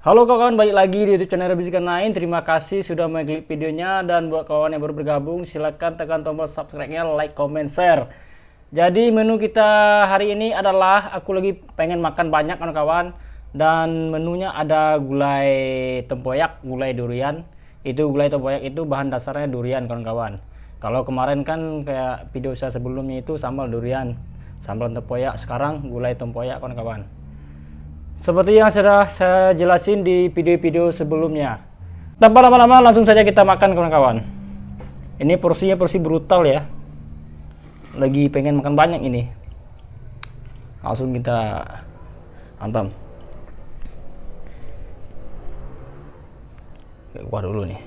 Halo kawan, balik lagi di YouTube channel Bisikan9. Terima kasih sudah mengklik videonya, dan buat kawan yang baru bergabung silahkan tekan tombol subscribe-nya, like, comment, share. Jadi menu kita hari ini adalah aku lagi pengen makan banyak kawan-kawan, dan menunya ada gulai tempoyak, gulai durian. Itu gulai tempoyak itu bahan dasarnya durian kawan-kawan. Kalau kemarin kan kayak video saya sebelumnya itu sambal durian, sambal tempoyak, sekarang gulai tempoyak kawan-kawan. Seperti yang sudah saya jelasin di video-video sebelumnya. Tanpa lama-lama langsung saja kita makan kawan-kawan. Ini porsinya porsi brutal ya. Lagi pengen makan banyak ini. Langsung kita hantam. Kuah dulu nih.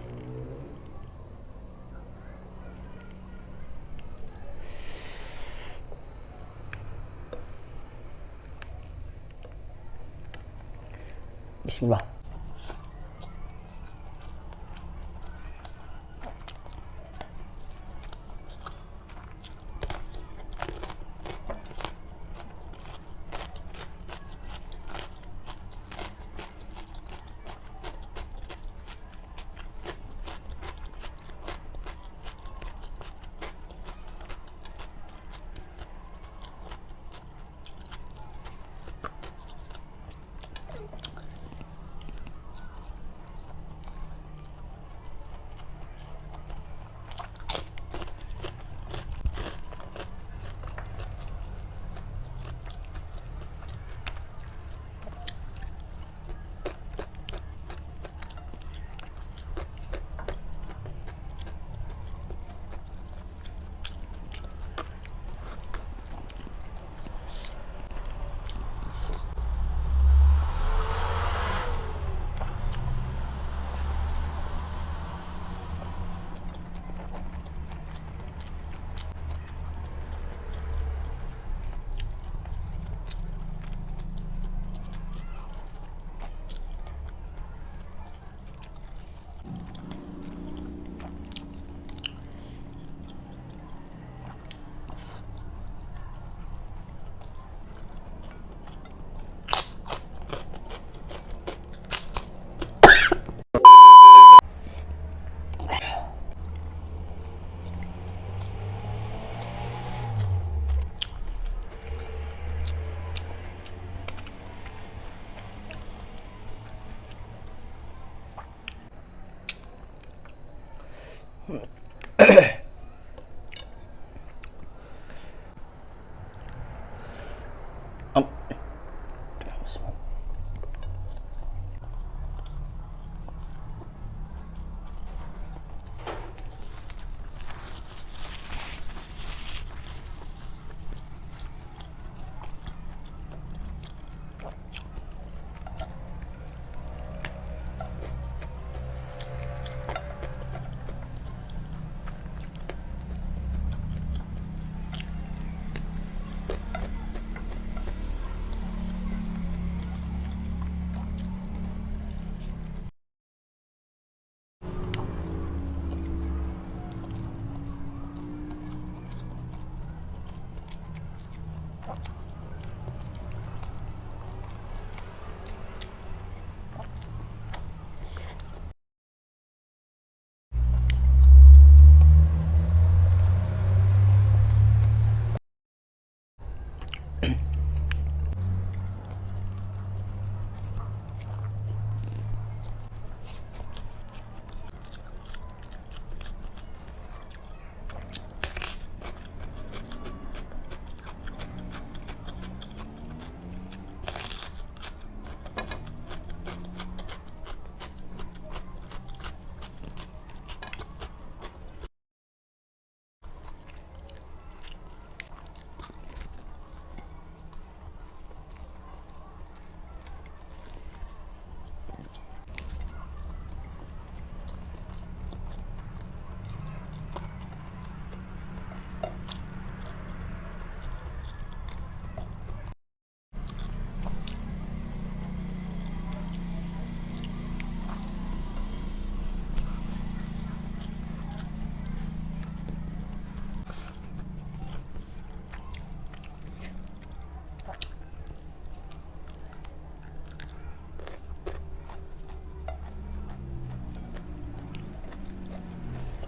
Bismillah.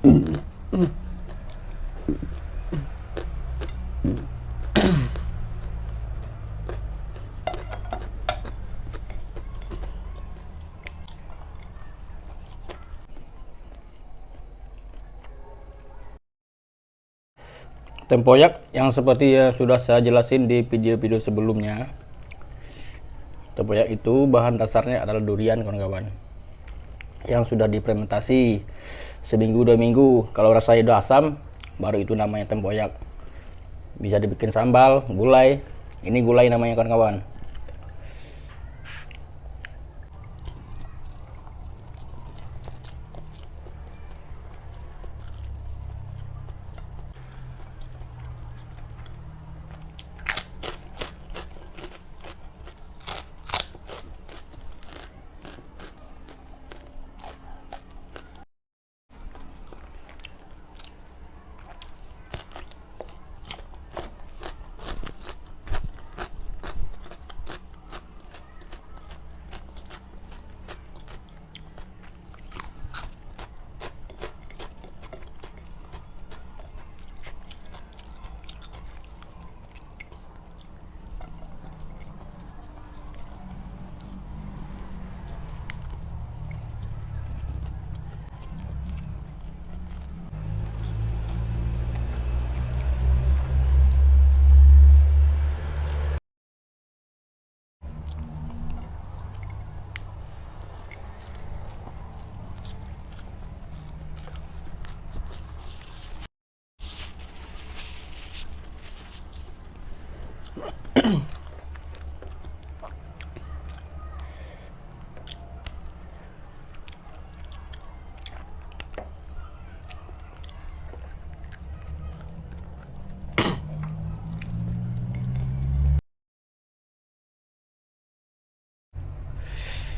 Tempoyak yang seperti yang sudah saya jelasin di video-video sebelumnya, tempoyak itu bahan dasarnya adalah durian kawan-kawan, yang sudah difermentasi seminggu 2 minggu. Kalau rasanya udah asam, baru itu namanya tempoyak. Bisa dibikin sambal, gulai. Ini gulai namanya kawan-kawan.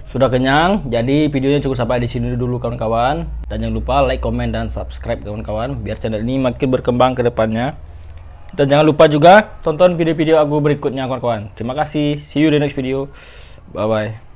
Sudah kenyang, jadi videonya cukup sampai di sini dulu kawan-kawan. Dan jangan lupa like, comment, dan subscribe kawan-kawan, biar channel ini makin berkembang ke depannya. Dan jangan lupa juga tonton video-video aku berikutnya kawan-kawan. Terima kasih, see you di next video, bye bye.